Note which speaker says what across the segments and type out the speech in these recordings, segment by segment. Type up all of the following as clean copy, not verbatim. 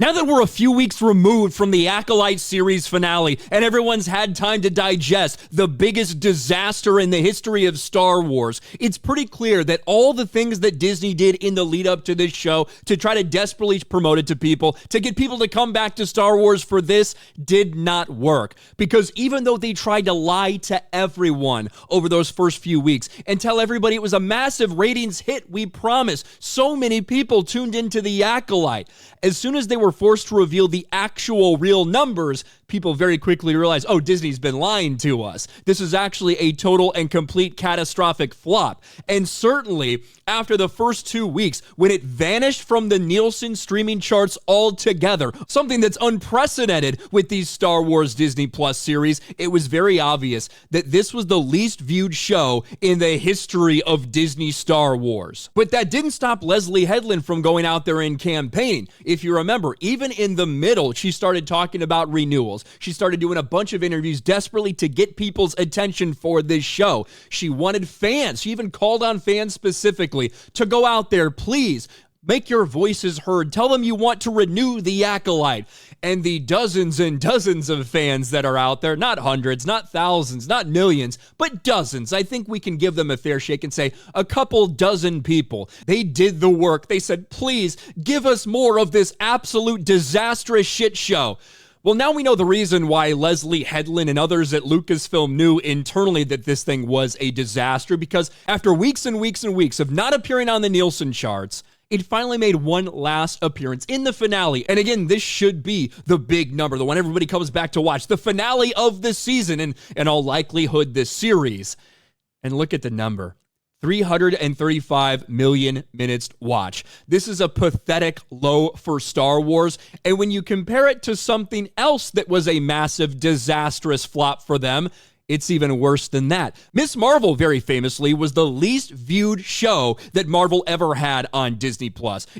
Speaker 1: Now that we're a few weeks removed from the Acolyte series finale and everyone's had time to digest the biggest disaster in the history of Star Wars, it's pretty clear that all the things that Disney did in the lead up to this show to try to desperately promote it to people, to get people to come back to Star Wars for this, did not work. Because even though they tried to lie to everyone over those first few weeks and tell everybody it was a massive ratings hit, we promise, so many people tuned into the Acolyte. As soon as they were forced to reveal the actual real numbers, people very quickly realized, oh, Disney's been lying to us. This is actually a total and complete catastrophic flop. And certainly, after the first 2 weeks, when it vanished from the Nielsen streaming charts altogether, something that's unprecedented with these Star Wars Disney Plus series, it was very obvious that this was the least viewed show in the history of Disney Star Wars. But that didn't stop Leslie Headland from going out there and campaigning. If you remember, even in the middle, she started talking about renewals. She started doing a bunch of interviews desperately to get people's attention for this show. She wanted fans. She even called on fans specifically to go out there, please, make your voices heard. Tell them you want to renew the Acolyte. And the dozens and dozens of fans that are out there, not hundreds, not thousands, not millions, but dozens. I think we can give them a fair shake and say a couple dozen people. They did the work. They said, please give us more of this absolute disastrous shit show. Well, now we know the reason why Leslie Headland and others at Lucasfilm knew internally that this thing was a disaster, because after weeks and weeks and weeks of not appearing on the Nielsen charts, it finally made one last appearance in the finale. And again, this should be the big number, the one everybody comes back to watch, the finale of the season, and in all likelihood, this series. And look at the number. 335 million minutes watched. This is a pathetic low for Star Wars. And when you compare it to something else that was a massive, disastrous flop for them, it's even worse than that. Ms. Marvel, very famously, was the least viewed show that Marvel ever had on Disney+.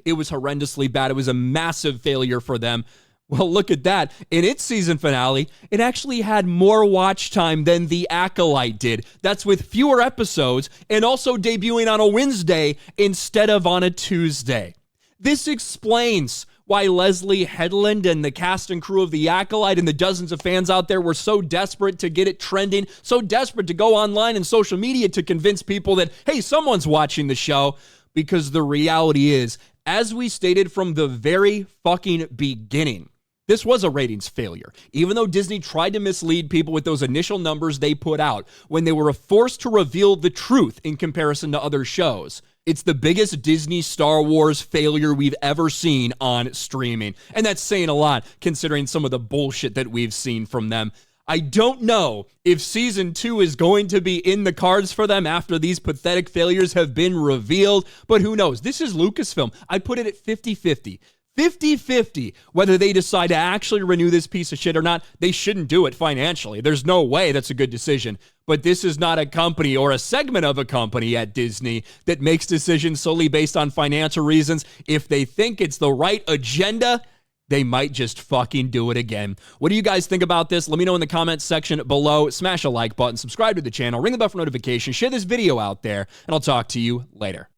Speaker 1: It was horrendously bad. It was a massive failure for them. Well, look at that. In its season finale, it actually had more watch time than The Acolyte did. That's with fewer episodes and also debuting on a Wednesday instead of on a Tuesday. This explains why Leslie Headland and the cast and crew of The Acolyte and the dozens of fans out there were so desperate to get it trending, so desperate to go online and social media to convince people that, hey, someone's watching the show. Because the reality is, as we stated from the very fucking beginning, this was a ratings failure. Even though Disney tried to mislead people with those initial numbers they put out, when they were forced to reveal the truth in comparison to other shows, it's the biggest Disney Star Wars failure we've ever seen on streaming. And that's saying a lot, considering some of the bullshit that we've seen from them. I don't know if season 2 is going to be in the cards for them after these pathetic failures have been revealed, but who knows? This is Lucasfilm. I put it at 50-50. 50-50 whether they decide to actually renew this piece of shit or not. They shouldn't do it financially. There's no way that's a good decision. But this is not a company or a segment of a company at Disney that makes decisions solely based on financial reasons. If they think it's the right agenda, they might just fucking do it again. What do you guys think about this? Let me know in the comments section below. Smash a like button, subscribe to the channel, ring the bell for notifications, share this video out there, and I'll talk to you later.